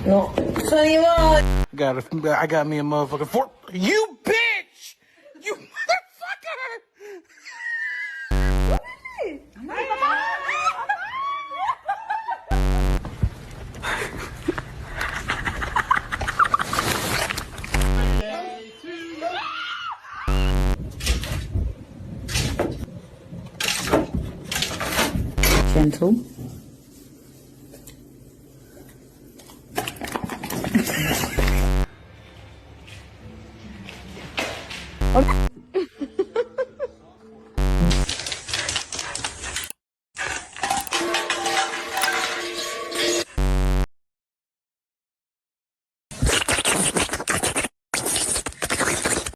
No, co nie ma? I got me a motherfucking fork. You bitch! You motherfucker! Gentle. Okay.